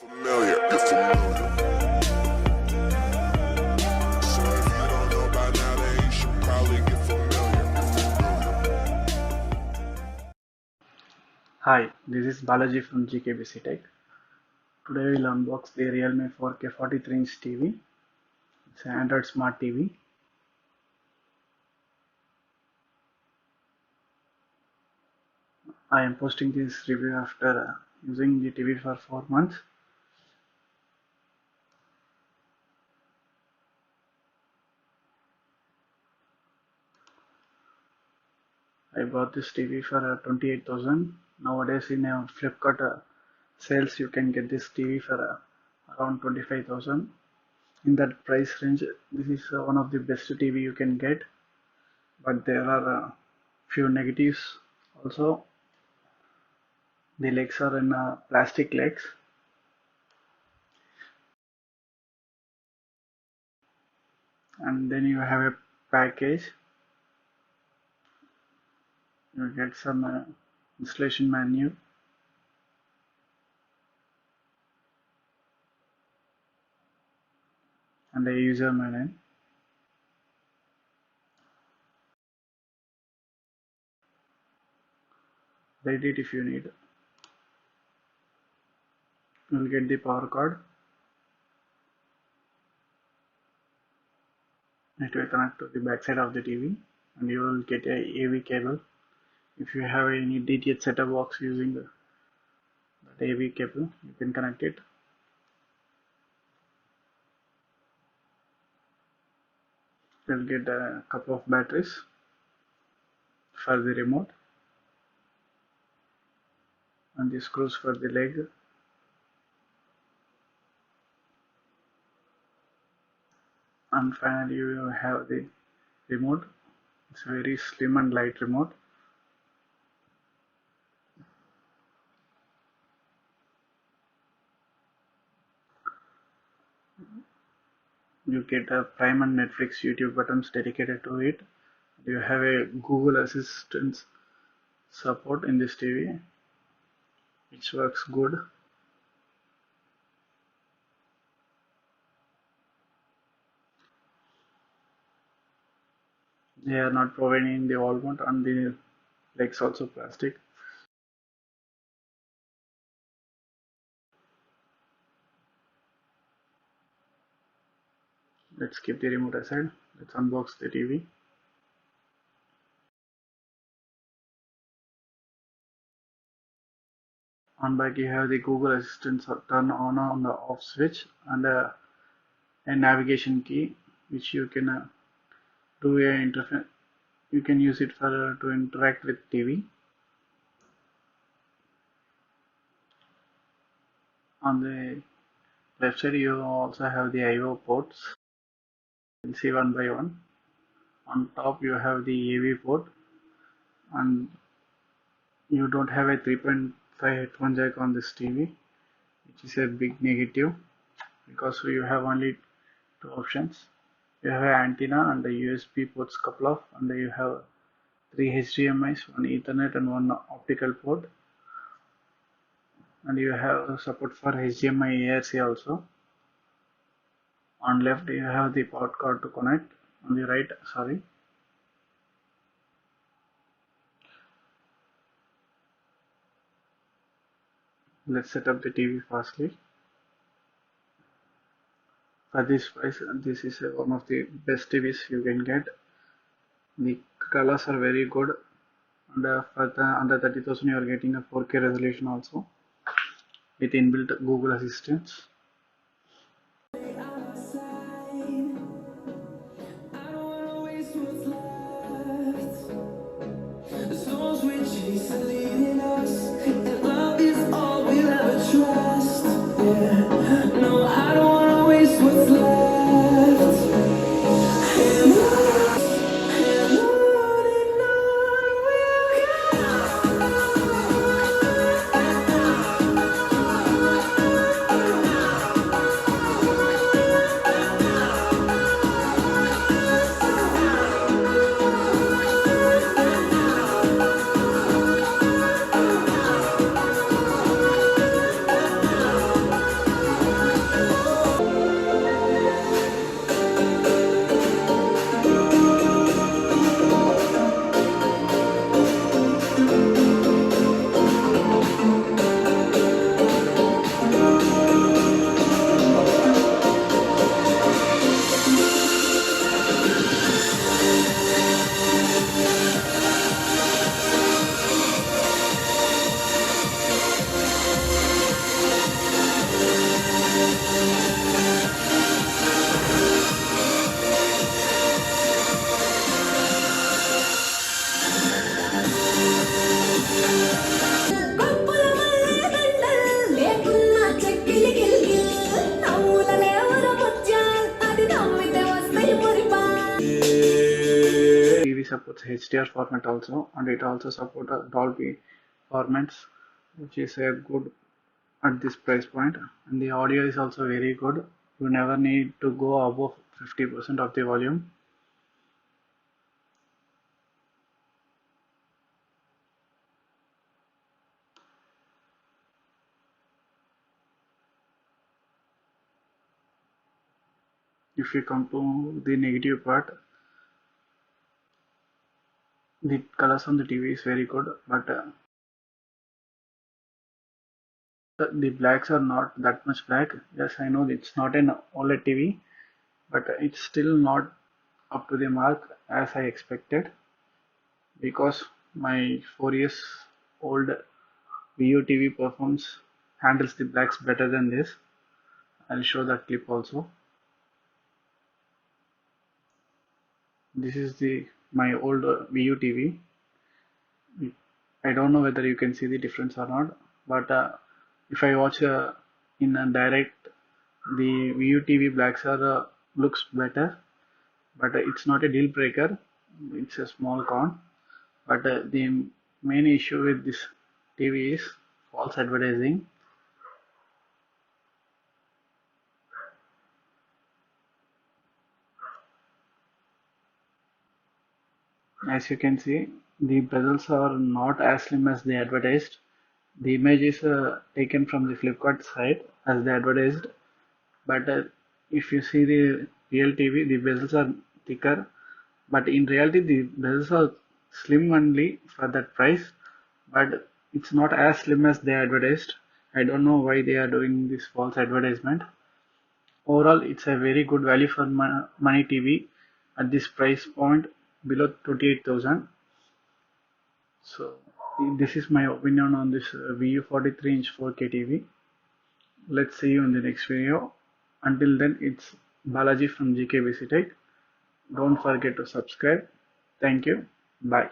Familiar, you're familiar. So if you don't know by now, then you should probably get familiar. Hi, this is Balaji from GKBC Tech. Today we'll unbox the Realme 4K 43-inch TV. It's an Android Smart TV. I am posting this review after using the TV for 4 months. I bought this TV for 28,000. Nowadays in Flipkart sales you can get this TV for around 25,000. In that price range, this is one of the best TV you can get. But there are few negatives also. The legs are in plastic legs. And then you have a package. You get some installation manual and a user manual. Read it if you need. You will get the power cord. It will connect to the back side of the TV, and you will get a AV cable. If you have any DTH setup box using that AV cable, you can connect it. You will get a couple of batteries for the remote and the screws for the leg. And finally you have the remote. It's a very slim and light remote. You get a Prime and Netflix YouTube buttons dedicated to it. You have a Google Assistant support in this TV, which works good. They are not providing the wall mount, and the legs also plastic. Let's keep the remote aside. Let's unbox the TV. On back you have the Google Assistant turn on the off switch and a navigation key, which you can do a interface. You can use it for to interact with TV. On the left side you also have the I/O ports. You can see one by one. On top you have the AV port, and you don't have a 3.5 headphone jack on this TV, which is a big negative because you have only two options. You have an antenna and the USB ports couple of, and you have three HDMI's, one Ethernet and one optical port, and you have support for HDMI ARC also. On left you have the power cord to connect. On the right, sorry. Let's set up the TV fastly. For this price, this is one of the best TVs you can get. The colors are very good, and for the under 30,000 you are getting a 4K resolution also with inbuilt Google Assistants. No, I don't wanna waste what's left. And on we'll go. supports HDR format also, and it also supports Dolby formats, which is a good at this price point. And the audio is also very good. You never need to go above 50% of the volume. If you come to the negative part, the colors on the TV is very good, but the blacks are not that much black. Yes, I know it's not an OLED TV, but it's still not up to the mark as I expected, because my 4 years old VU TV performs handles the blacks better than this. I'll show that clip also. This is the my old VU TV. I don't know whether you can see the difference or not, but if I watch in a direct, the VU TV blacks are looks better, but it's not a deal breaker. It's a small con. But the main issue with this TV is false advertising. As you can see, the bezels are not as slim as they advertised. The image is taken from the Flipkart site as they advertised, but if you see the real TV, the bezels are thicker, but in reality the bezels are slim only for that price, but it's not as slim as they advertised. I don't know why they are doing this false advertisement. Overall, it's a very good value for money TV at this price point below 28,000. So this is my opinion on this VU 43-inch 4K TV. Let's see you in the next video. Until then, it's Balaji from GKBC Tech. Don't forget to subscribe. Thank you. Bye.